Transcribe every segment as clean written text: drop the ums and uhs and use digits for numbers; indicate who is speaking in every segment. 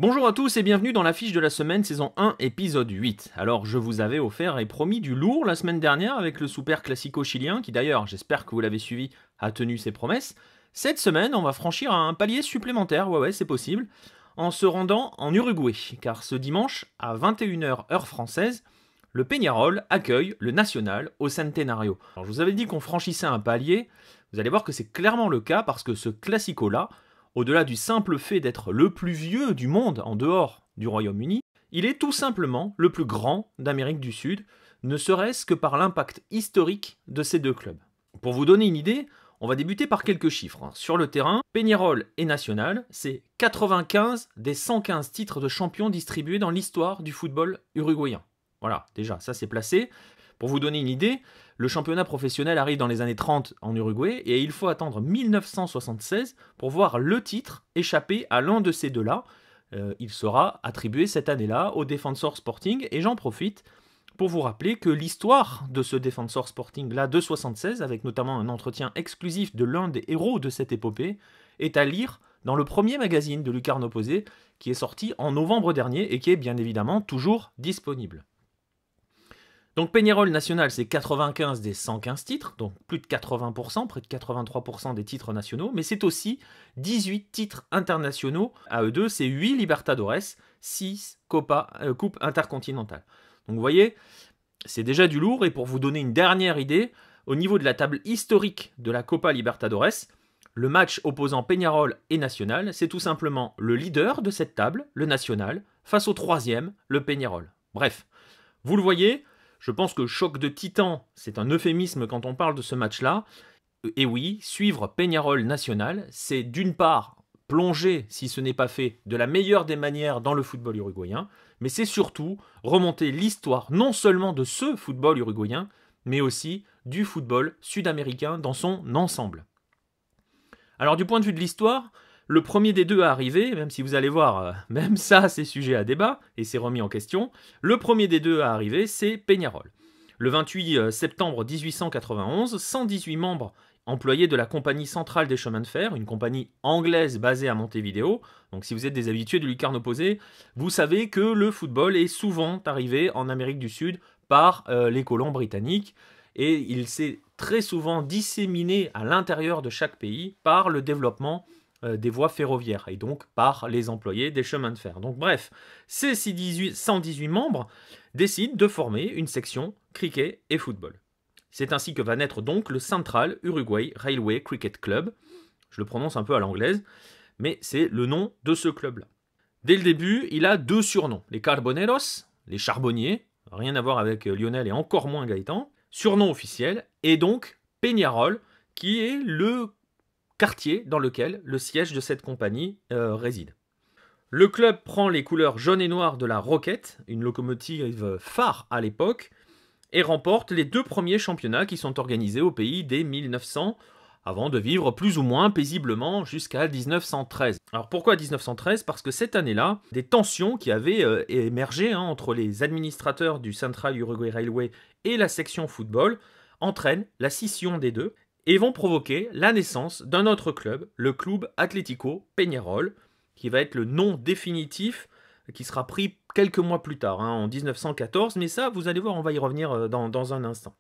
Speaker 1: Bonjour à tous et bienvenue dans l'affiche de la semaine saison 1 épisode 8. Alors je vous avais offert et promis du lourd la semaine dernière avec le Super Classico chilien qui d'ailleurs, j'espère que vous l'avez suivi, a tenu ses promesses. Cette semaine on va franchir un palier supplémentaire, ouais c'est possible, en se rendant en Uruguay, car ce dimanche à 21 h heure française, le Peñarol accueille le Nacional au Centenario. Alors je vous avais dit qu'on franchissait un palier, vous allez voir que c'est clairement le cas parce que ce Classico là, au-delà du simple fait d'être le plus vieux du monde en dehors du Royaume-Uni, il est tout simplement le plus grand d'Amérique du Sud, ne serait-ce que par l'impact historique de ces deux clubs. Pour vous donner une idée, on va débuter par quelques chiffres. Sur le terrain, Peñarol et Nacional, c'est 95 des 115 titres de champion distribués dans l'histoire du football uruguayen. Voilà, déjà, ça c'est placé. Pour vous donner une idée, le championnat professionnel arrive dans les années 30 en Uruguay et il faut attendre 1976 pour voir le titre échapper à l'un de ces deux-là. Il sera attribué cette année-là au Defensor Sporting et j'en profite pour vous rappeler que l'histoire de ce Defensor Sporting-là de 76, avec notamment un entretien exclusif de l'un des héros de cette épopée, est à lire dans le premier magazine de Lucarne Opposé qui est sorti en novembre dernier et qui est bien évidemment toujours disponible. Donc Peñarol Nacional, c'est 95 des 115 titres, donc plus de 80%, près de 83% des titres nationaux, mais c'est aussi 18 titres internationaux. À eux deux, c'est 8 Libertadores, 6 coupes intercontinentales. Donc vous voyez, c'est déjà du lourd, et pour vous donner une dernière idée, au niveau de la table historique de la Copa Libertadores, le match opposant Peñarol et Nacional, c'est tout simplement le leader de cette table, le Nacional, face au troisième, le Peñarol. Bref, vous le voyez, je pense que choc de titan, c'est un euphémisme quand on parle de ce match-là. Et oui, suivre Peñarol Nacional, c'est d'une part plonger, si ce n'est pas fait, de la meilleure des manières dans le football uruguayen, mais c'est surtout remonter l'histoire non seulement de ce football uruguayen, mais aussi du football sud-américain dans son ensemble. Alors du point de vue de l'histoire, le premier des deux à arriver, même si vous allez voir, même ça c'est sujet à débat, et c'est remis en question, le premier des deux à arriver c'est Peñarol. Le 28 septembre 1891, 118 membres employés de la Compagnie Centrale des Chemins de Fer, une compagnie anglaise basée à Montevideo. Donc si vous êtes des habitués de Lucarne Opposé, vous savez que le football est souvent arrivé en Amérique du Sud par les colons britanniques, et il s'est très souvent disséminé à l'intérieur de chaque pays par le développement des voies ferroviaires et donc par les employés des chemins de fer. Donc bref, ces 118 membres décident de former une section cricket et football. C'est ainsi que va naître donc le Central Uruguay Railway Cricket Club. Je le prononce un peu à l'anglaise, mais c'est le nom de ce club-là. Dès le début, il a deux surnoms, les Carboneros, les charbonniers, rien à voir avec Lionel et encore moins Gaëtan, surnom officiel, et donc Peñarol, qui est le quartier dans lequel le siège de cette compagnie réside. Le club prend les couleurs jaune et noir de la Rocket, une locomotive phare à l'époque, et remporte les deux premiers championnats qui sont organisés au pays dès 1900, avant de vivre plus ou moins paisiblement jusqu'à 1913. Alors pourquoi 1913 ? Parce que cette année-là, des tensions qui avaient émergé entre les administrateurs du Central Uruguay Railway et la section football entraînent la scission des deux, et vont provoquer la naissance d'un autre club, le Club Atlético Peñarol, qui va être le nom définitif, qui sera pris quelques mois plus tard, en 1914, mais ça, vous allez voir, on va y revenir dans un instant.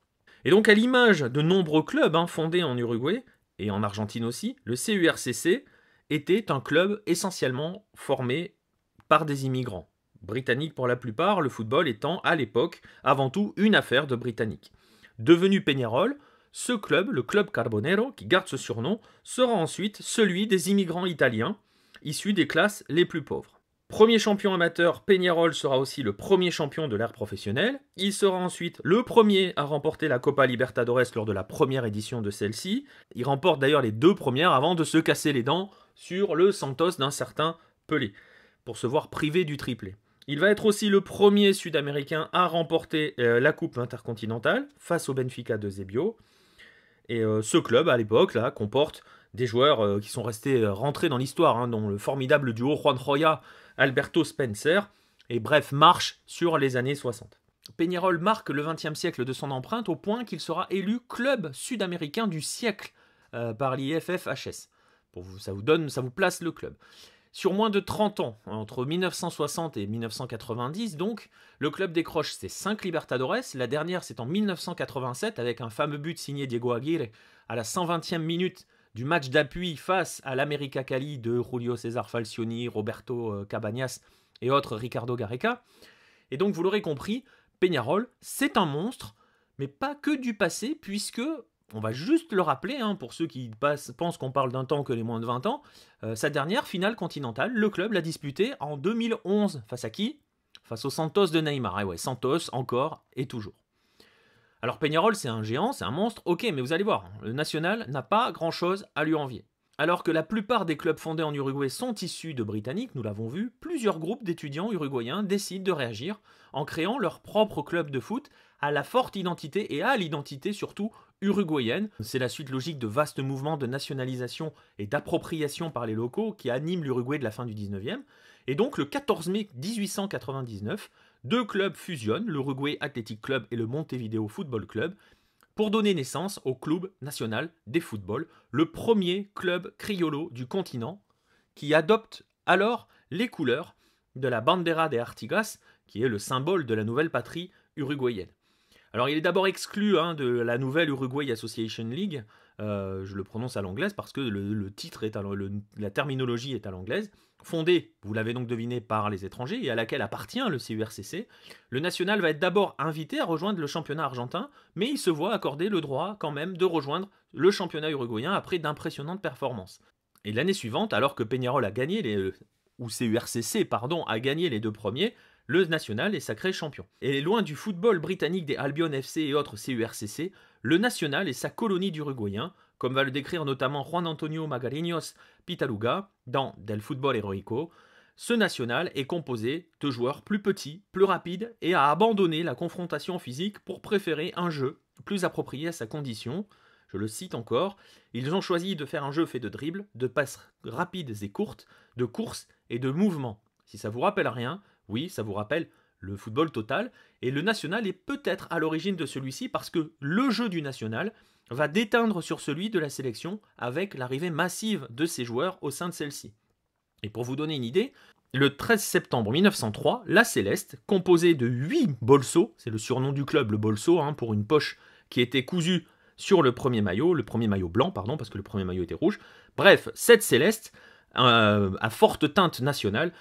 Speaker 1: Et donc, à l'image de nombreux clubs fondés en Uruguay, et en Argentine aussi, le CURCC était un club essentiellement formé par des immigrants, britanniques pour la plupart, le football étant à l'époque avant tout une affaire de Britanniques. Devenu Peñarol, ce club, le Club Carbonero, qui garde ce surnom, sera ensuite celui des immigrants italiens, issus des classes les plus pauvres. Premier champion amateur, Peñarol sera aussi le premier champion de l'ère professionnelle. Il sera ensuite le premier à remporter la Copa Libertadores lors de la première édition de celle-ci. Il remporte d'ailleurs les deux premières avant de se casser les dents sur le Santos d'un certain Pelé, pour se voir privé du triplé. Il va être aussi le premier Sud-Américain à remporter la Coupe intercontinentale face au Benfica de Zebio. Et ce club, à l'époque, là, comporte des joueurs qui sont restés rentrés dans l'histoire, dont le formidable duo Juan Roya, Alberto Spencer, et bref, marche sur les années 60. Peñarol marque le XXe siècle de son empreinte au point qu'il sera élu club sud-américain du siècle par l'IFFHS. Ça vous place le club. Sur moins de 30 ans, entre 1960 et 1990 donc, le club décroche ses 5 Libertadores. La dernière, c'est en 1987 avec un fameux but signé Diego Aguirre à la 120e minute du match d'appui face à l'América Cali de Julio César Falcioni, Roberto Cabañas et autres Ricardo Gareca. Et donc, vous l'aurez compris, Peñarol, c'est un monstre, mais pas que du passé, puisque, on va juste le rappeler, pour ceux qui pensent qu'on parle d'un temps que les moins de 20 ans, sa dernière finale continentale, le club l'a disputée en 2011. Face à qui? Face au Santos de Neymar. Et ouais, Santos, encore et toujours. Alors Peñarol, c'est un géant, c'est un monstre, ok, mais vous allez voir, le Nacional n'a pas grand-chose à lui envier. Alors que la plupart des clubs fondés en Uruguay sont issus de Britanniques, nous l'avons vu, plusieurs groupes d'étudiants uruguayens décident de réagir en créant leur propre club de foot à la forte identité et à l'identité surtout uruguayenne. C'est la suite logique de vastes mouvements de nationalisation et d'appropriation par les locaux qui animent l'Uruguay de la fin du 19e. Et donc le 14 mai 1899, deux clubs fusionnent, l'Uruguay Athletic Club et le Montevideo Football Club, pour donner naissance au Club Nacional de Football, le premier club criollo du continent, qui adopte alors les couleurs de la Bandera de Artigas, qui est le symbole de la nouvelle patrie uruguayenne. Alors il est d'abord exclu de la nouvelle Uruguay Association League, je le prononce à l'anglaise parce que le titre est la terminologie est à l'anglaise, fondée, vous l'avez donc deviné, par les étrangers et à laquelle appartient le CURCC. Le Nacional va être d'abord invité à rejoindre le championnat argentin, mais il se voit accorder le droit quand même de rejoindre le championnat uruguayen après d'impressionnantes performances. Et l'année suivante, alors que Peñarol a gagné CURCC a gagné les deux premiers, le Nacional est sacré champion. Et loin du football britannique des Albion FC et autres CURCC, le Nacional est sa colonie d'Uruguayens, comme va le décrire notamment Juan Antonio Magariños Pitaluga dans Del Fútbol Heroico. Ce Nacional est composé de joueurs plus petits, plus rapides et a abandonné la confrontation physique pour préférer un jeu plus approprié à sa condition. Je le cite encore, ils ont choisi de faire un jeu fait de dribbles, de passes rapides et courtes, de courses et de mouvements. Si ça vous rappelle rien, oui, ça vous rappelle le football total, et le Nacional est peut-être à l'origine de celui-ci parce que le jeu du Nacional va déteindre sur celui de la sélection avec l'arrivée massive de ses joueurs au sein de celle-ci. Et pour vous donner une idée, le 13 septembre 1903, la Céleste, composée de 8 bolsos, c'est le surnom du club, le bolso, pour une poche qui était cousue sur le premier maillot blanc, parce que le premier maillot était rouge. Bref, cette Céleste, à forte teinte nationale,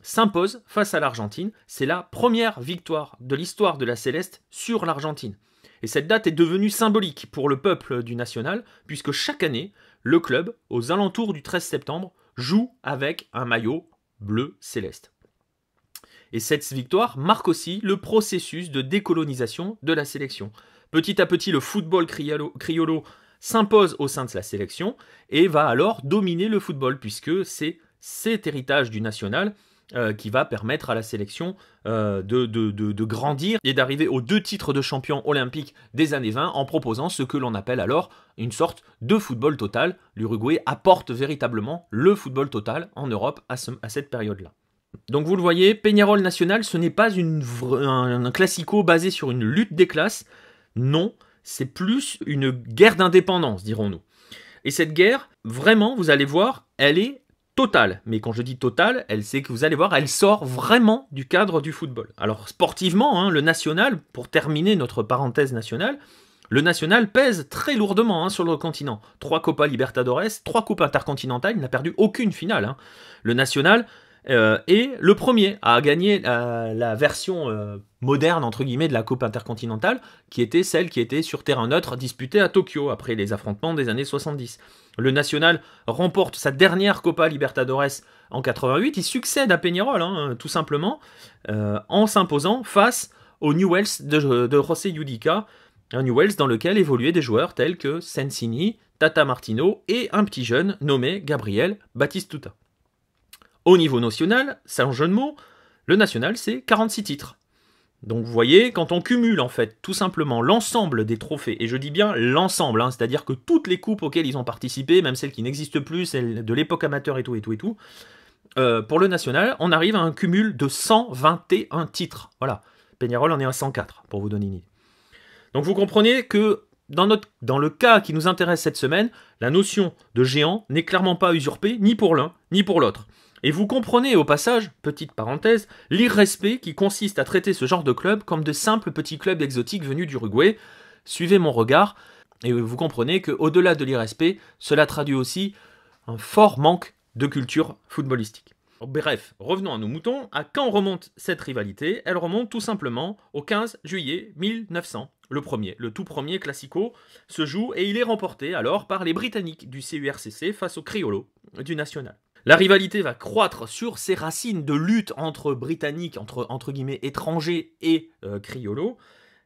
Speaker 1: s'impose face à l'Argentine. C'est la première victoire de l'histoire de la Céleste sur l'Argentine. Et cette date est devenue symbolique pour le peuple du Nacional, puisque chaque année, le club, aux alentours du 13 septembre, joue avec un maillot bleu céleste. Et cette victoire marque aussi le processus de décolonisation de la sélection. Petit à petit, le football criollo s'impose au sein de la sélection et va alors dominer le football, puisque c'est cet héritage du Nacional qui va permettre à la sélection de grandir et d'arriver aux 2 titres de champion olympique des années 20 en proposant ce que l'on appelle alors une sorte de football total. L'Uruguay apporte véritablement le football total en Europe à cette période-là. Donc vous le voyez, Peñarol Nacional, ce n'est pas un classico basé sur une lutte des classes, non, c'est plus une guerre d'indépendance, dirons-nous. Et cette guerre, vraiment, vous allez voir, elle est totale. Mais quand je dis totale, c'est que vous allez voir, elle sort vraiment du cadre du football. Alors sportivement, le Nacional, pour terminer notre parenthèse nationale, le Nacional pèse très lourdement sur le continent. 3 Copa Libertadores, 3 Coupes intercontinentales, il n'a perdu aucune finale. Le Nacional est le premier à gagner la version moderne, entre guillemets, de la Coupe intercontinentale, qui était celle qui était sur terrain neutre, disputée à Tokyo, après les affrontements des années 70. Le Nacional remporte sa dernière Copa Libertadores en 88, il succède à Peñarol, tout simplement, en s'imposant face au Newell's de José Yudica, un Newell's dans lequel évoluaient des joueurs tels que Sensini, Tata Martino et un petit jeune nommé Gabriel Batistuta. Au niveau national, sans jeu de mots, le Nacional c'est 46 titres. Donc vous voyez, quand on cumule en fait tout simplement l'ensemble des trophées, et je dis bien l'ensemble, c'est-à-dire que toutes les coupes auxquelles ils ont participé, même celles qui n'existent plus, celles de l'époque amateur et tout, pour le Nacional, on arrive à un cumul de 121 titres. Voilà, Peñarol en est à 104, pour vous donner une idée. Donc vous comprenez que dans le cas qui nous intéresse cette semaine, la notion de géant n'est clairement pas usurpée ni pour l'un ni pour l'autre. Et vous comprenez au passage, petite parenthèse, l'irrespect qui consiste à traiter ce genre de club comme de simples petits clubs exotiques venus d'Uruguay. Suivez mon regard, et vous comprenez qu'au-delà de l'irrespect, cela traduit aussi un fort manque de culture footballistique. Bref, revenons à nos moutons. À quand remonte cette rivalité? Elle remonte tout simplement au 15 juillet 1900. Le tout premier Classico se joue et il est remporté alors par les Britanniques du CURCC face aux Criollo du National. La rivalité va croître sur ses racines de lutte entre Britanniques, entre guillemets étrangers et Criollo,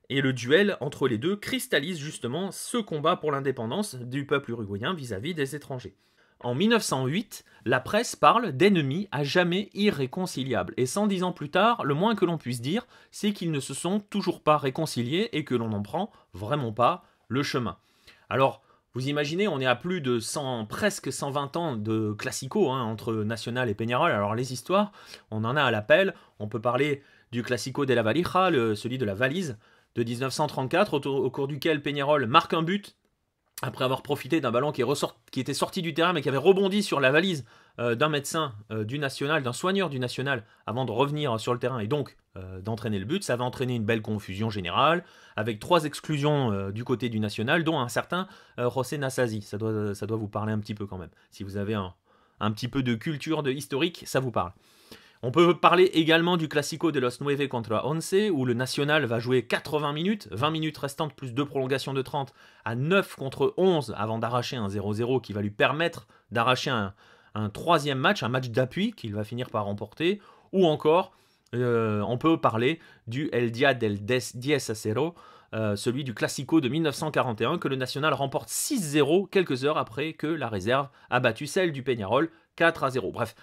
Speaker 1: et le duel entre les deux cristallise justement ce combat pour l'indépendance du peuple uruguayen vis-à-vis des étrangers. En 1908, la presse parle d'ennemis à jamais irréconciliables. Et 110 ans plus tard, le moins que l'on puisse dire, c'est qu'ils ne se sont toujours pas réconciliés et que l'on n'en prend vraiment pas le chemin. Alors, vous imaginez, on est à plus de presque 120 ans de classico entre Nacional et Peñarol. Alors les histoires, on en a à l'appel. On peut parler du Classico de la Valija, celui de la valise de 1934, au cours duquel Peñarol marque un but après avoir profité d'un ballon qui était sorti du terrain mais qui avait rebondi sur la valise d'un médecin du National, d'un soigneur du National, avant de revenir sur le terrain et donc d'entraîner le but. Ça va entraîner une belle confusion générale, avec 3 exclusions du côté du National, dont un certain José Nassazi. Ça doit vous parler un petit peu quand même. Si vous avez un petit peu de culture historique, ça vous parle. On peut parler également du Classico de los 9 contra 11, où le National va jouer 80 minutes, 20 minutes restantes plus 2 prolongations de 30, à 9 contre 11 avant d'arracher un 0-0 qui va lui permettre d'arracher un troisième match, un match d'appui qu'il va finir par remporter, ou encore on peut parler du El Dia del 10-0, celui du Classico de 1941 que le National remporte 6-0 quelques heures après que la réserve a battu celle du Peñarol 4-0. Bref,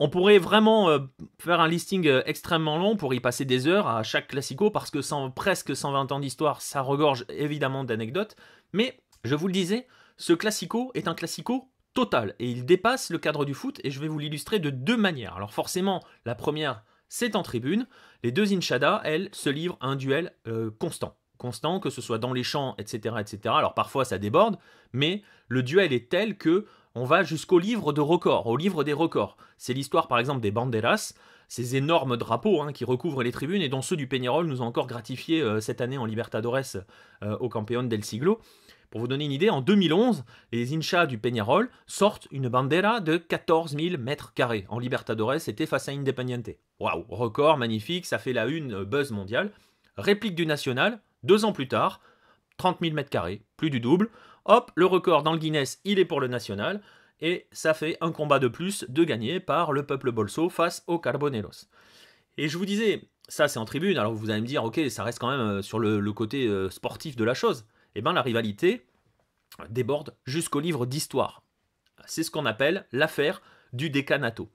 Speaker 1: on pourrait vraiment faire un listing extrêmement long pour y passer des heures à chaque Classico parce que presque 120 ans d'histoire, ça regorge évidemment d'anecdotes. Mais, je vous le disais, ce Classico est un Classico total et il dépasse le cadre du foot et je vais vous l'illustrer de 2 manières. Alors forcément, la première, c'est en tribune. Les 2 hinchadas, elles, se livrent un duel constant, que ce soit dans les champs, etc., etc. Alors parfois ça déborde, mais le duel est tel que on va jusqu'au livre de records, au livre des records. C'est l'histoire par exemple des banderas, ces énormes drapeaux qui recouvrent les tribunes et dont ceux du Peñarol nous ont encore gratifié cette année en Libertadores au Campeón del Siglo. Pour vous donner une idée, en 2011, les hinchas du Peñarol sortent une bandera de 14 000 mètres carrés. En Libertadores, c'était face à Independiente. Waouh, record magnifique, ça fait la une buzz mondiale. Réplique du National, 2 ans plus tard, 30 000 mètres carrés, plus du double. Hop, le record dans le Guinness, il est pour le National. Et ça fait un combat de plus de gagné par le peuple bolso face aux Carboneros. Et je vous disais, ça c'est en tribune, alors vous allez me dire, ok, ça reste quand même sur le côté sportif de la chose. Eh bien la rivalité déborde jusqu'au livre d'histoire. C'est ce qu'on appelle l'affaire du Decanato.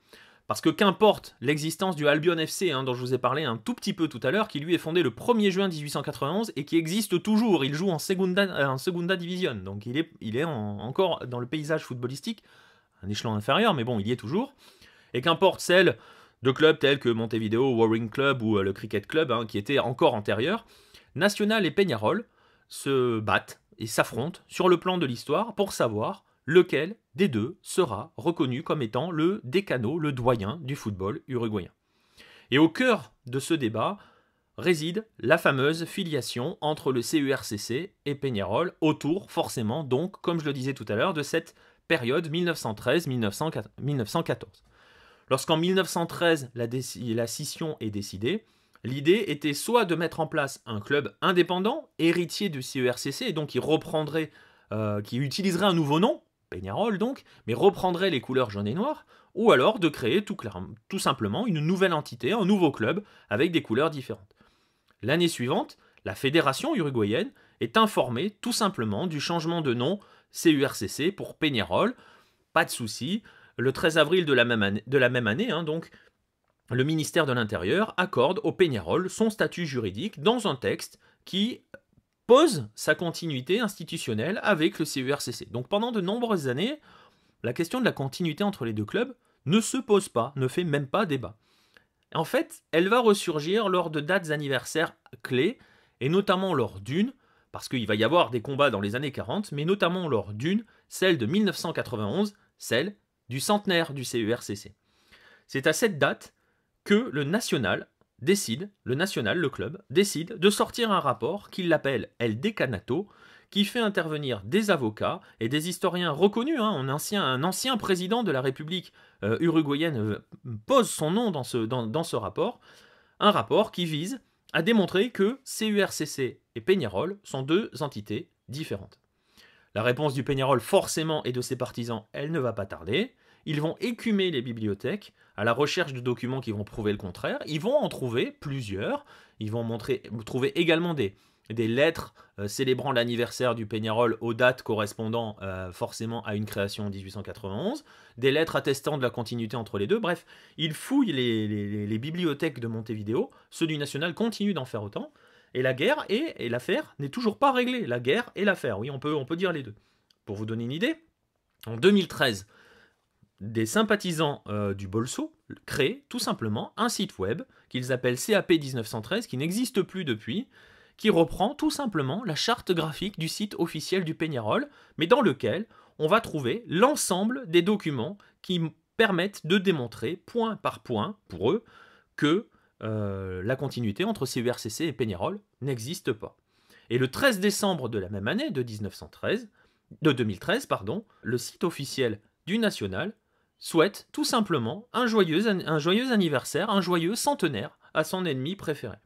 Speaker 1: Parce que qu'importe l'existence du Albion FC, dont je vous ai parlé un tout petit peu tout à l'heure, qui lui est fondé le 1er juin 1891 et qui existe toujours. Il joue en Segunda Division, donc il est encore dans le paysage footballistique, un échelon inférieur, mais bon, il y est toujours. Et qu'importe celle de clubs tels que Montevideo, Warring Club ou le Cricket Club, qui étaient encore antérieurs, Nacional et Peñarol se battent et s'affrontent sur le plan de l'histoire pour savoir lequel des deux sera reconnu comme étant le décano, le doyen du football uruguayen. Et au cœur de ce débat réside la fameuse filiation entre le CURCC et Peñarol, autour forcément donc, comme je le disais tout à l'heure, de cette période 1913-1914. Lorsqu'en 1913 la scission est décidée, l'idée était soit de mettre en place un club indépendant, héritier du CURCC, et donc qui utiliserait un nouveau nom, Peñarol donc, mais reprendrait les couleurs jaune et noir, ou alors de créer tout simplement une nouvelle entité, un nouveau club, avec des couleurs différentes. L'année suivante, la fédération uruguayenne est informée tout simplement du changement de nom CURCC pour Peñarol. Pas de souci. Le 13 avril de la même année, donc, le ministère de l'Intérieur accorde au Peñarol son statut juridique dans un texte qui pose sa continuité institutionnelle avec le CURCC. Donc pendant de nombreuses années, la question de la continuité entre les deux clubs ne se pose pas, ne fait même pas débat. En fait, elle va ressurgir lors de dates anniversaires clés, et notamment lors d'une, parce qu'il va y avoir des combats dans les années 40, mais notamment lors d'une, celle de 1991, celle du centenaire du CURCC. C'est à cette date que le National, le club, décide de sortir un rapport qu'il appelle El Decanato, qui fait intervenir des avocats et des historiens reconnus. Un ancien président de la République uruguayenne pose son nom dans ce rapport. Un rapport qui vise à démontrer que CURCC et Peñarol sont deux entités différentes. La réponse du Peñarol, forcément, et de ses partisans, elle ne va pas tarder. Ils vont écumer les bibliothèques à la recherche de documents qui vont prouver le contraire. Ils vont en trouver plusieurs. Ils vont trouver également des lettres célébrant l'anniversaire du Peñarol aux dates correspondant forcément à une création en 1891, des lettres attestant de la continuité entre les deux. Bref, ils fouillent les bibliothèques de Montevideo. Ceux du National continuent d'en faire autant. Et la guerre et l'affaire n'est toujours pas réglée. La guerre et l'affaire, oui, on peut dire les deux. Pour vous donner une idée, en 2013, des sympathisants du Bolso créent tout simplement un site web qu'ils appellent CAP 1913, qui n'existe plus depuis, qui reprend tout simplement la charte graphique du site officiel du Peñarol, mais dans lequel on va trouver l'ensemble des documents qui permettent de démontrer point par point, pour eux, que la continuité entre CURCC et Peñarol n'existe pas. Et le 13 décembre de la même année, de 2013, le site officiel du National souhaite tout simplement un joyeux anniversaire, un joyeux centenaire à son ennemi préféré.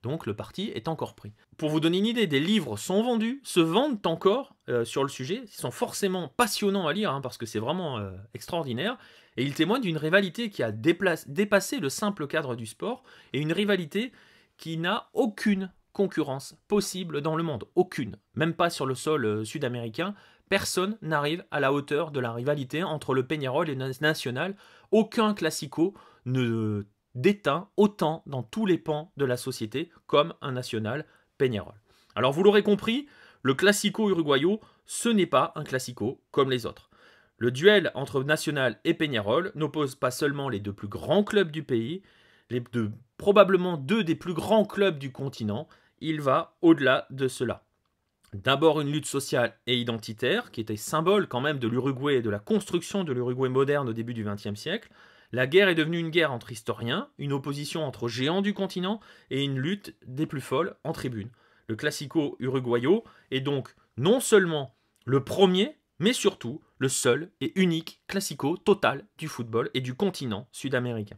Speaker 1: Donc le parti est encore pris. Pour vous donner une idée, des livres sont vendus, se vendent encore sur le sujet. Ils sont forcément passionnants à lire, parce que c'est vraiment extraordinaire. Et ils témoignent d'une rivalité qui a dépassé le simple cadre du sport, et une rivalité qui n'a aucune concurrence possible dans le monde. Aucune. Même pas sur le sol sud-américain. Personne n'arrive à la hauteur de la rivalité entre le Peñarol et le National. Aucun classico ne déteint autant dans tous les pans de la société comme un National Peñarol. Alors vous l'aurez compris, le classico uruguayo, ce n'est pas un classico comme les autres. Le duel entre National et Peñarol n'oppose pas seulement les deux plus grands clubs du pays, probablement deux des plus grands clubs du continent, il va au-delà de cela. D'abord une lutte sociale et identitaire, qui était symbole quand même de l'Uruguay et de la construction de l'Uruguay moderne au début du XXe siècle. La guerre est devenue une guerre entre historiens, une opposition entre géants du continent et une lutte des plus folles en tribune. Le classico uruguayo est donc non seulement le premier, mais surtout le seul et unique classico total du football et du continent sud-américain.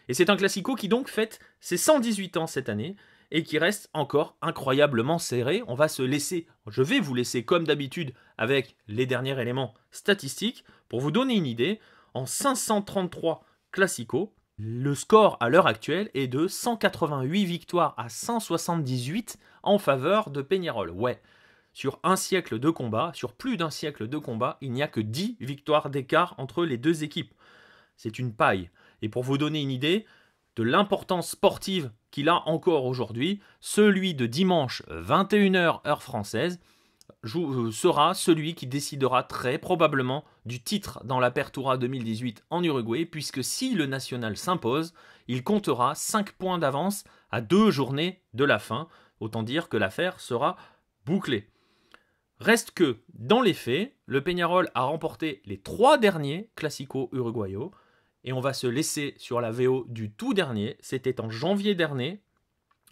Speaker 1: Et c'est un classico qui donc fête ses 118 ans cette année et qui reste encore incroyablement serré. Je vais vous laisser comme d'habitude avec les derniers éléments statistiques pour vous donner une idée. En 533 classicos, le score à l'heure actuelle est de 188 victoires à 178 en faveur de Peñarol. Ouais, sur plus d'un siècle de combat, il n'y a que 10 victoires d'écart entre les deux équipes. C'est une paille. Et pour vous donner une idée de l'importance sportive qu'il a encore aujourd'hui, celui de dimanche 21h heure française sera celui qui décidera très probablement du titre dans l'Apertura 2018 en Uruguay, puisque si le National s'impose, il comptera 5 points d'avance à 2 journées de la fin. Autant dire que l'affaire sera bouclée. Reste que, dans les faits, le Peñarol a remporté les 3 derniers classicos uruguayos, et on va se laisser sur la VO du tout dernier. C'était en janvier dernier,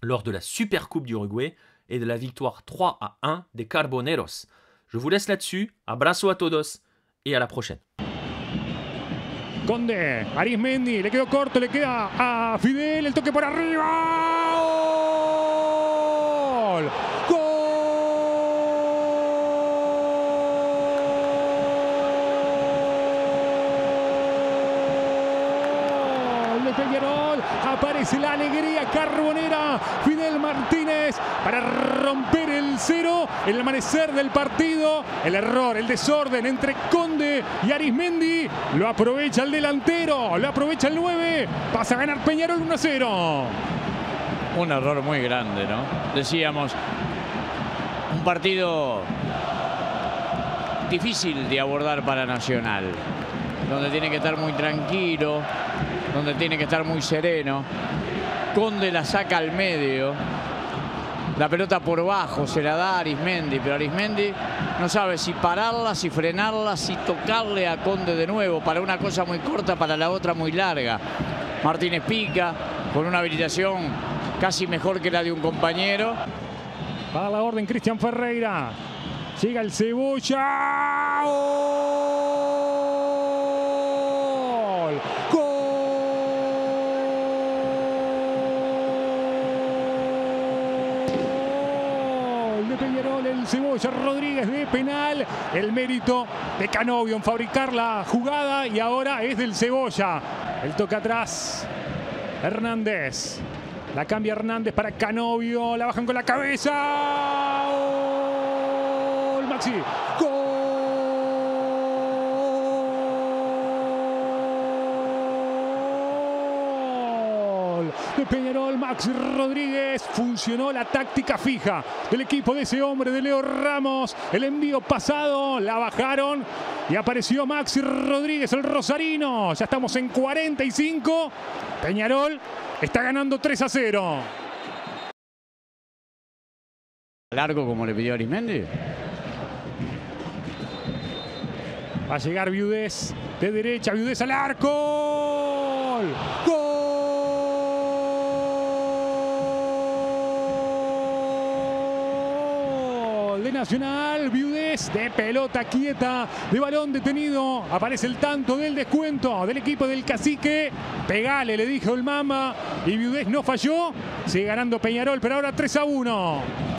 Speaker 1: lors de la Supercoupe d'Uruguay et de la victoire 3-1 des Carboneros. Je vous laisse là-dessus. Abrazo a todos et à la prochaine.
Speaker 2: Conde, Arismendi, le quedó corto, le queda a Fidel, el toque por arriba. ¡Gol! ¡Gol! De Peñarol, aparece la alegría carbonera. Fidel Martínez para romper el cero, el amanecer del partido. El error, el desorden entre Conde y Arismendi. Lo aprovecha el delantero, lo aprovecha el 9. Pasa a ganar Peñarol 1-0.
Speaker 3: Un error muy grande, ¿no? Decíamos, un partido difícil de abordar para Nacional, donde tiene que estar muy tranquilo, donde tiene que estar muy sereno. Conde la saca al medio La pelota por bajo se la da a Arismendi, pero Arismendi no sabe si pararla, si frenarla, si tocarle a Conde de nuevo. Para una cosa muy corta, para la otra muy larga. Martínez pica con una habilitación casi mejor que la de un compañero.
Speaker 2: Va a dar la orden Cristian Ferreira. Llega el Cebolla. ¡Gol! ¡Gol! De Peñarol, el Cebolla Rodríguez de penal. El mérito de Canovio en fabricar la jugada y ahora es del Cebolla. El toca atrás. Hernández. La cambia Hernández para Canovio. La bajan con la cabeza. ¡Gol! Maxi. ¡Gol! De Peñarol, Maxi Rodríguez. Funcionó la táctica fija del equipo de ese hombre, de Leo Ramos. El envío pasado, la bajaron y apareció Maxi Rodríguez, el rosarino. Ya estamos en 45. Peñarol está ganando 3-0.
Speaker 3: Largo como le pidió Arismendi.
Speaker 2: Va a llegar Viudés de derecha. Viudés al arco. ¡Gol! De Nacional, Viudés de pelota quieta, de balón detenido. Aparece el tanto del descuento del equipo del Cacique. Pegale, le dijo el Mamba. Y Viudés no falló. Sigue ganando Peñarol, pero ahora 3-1.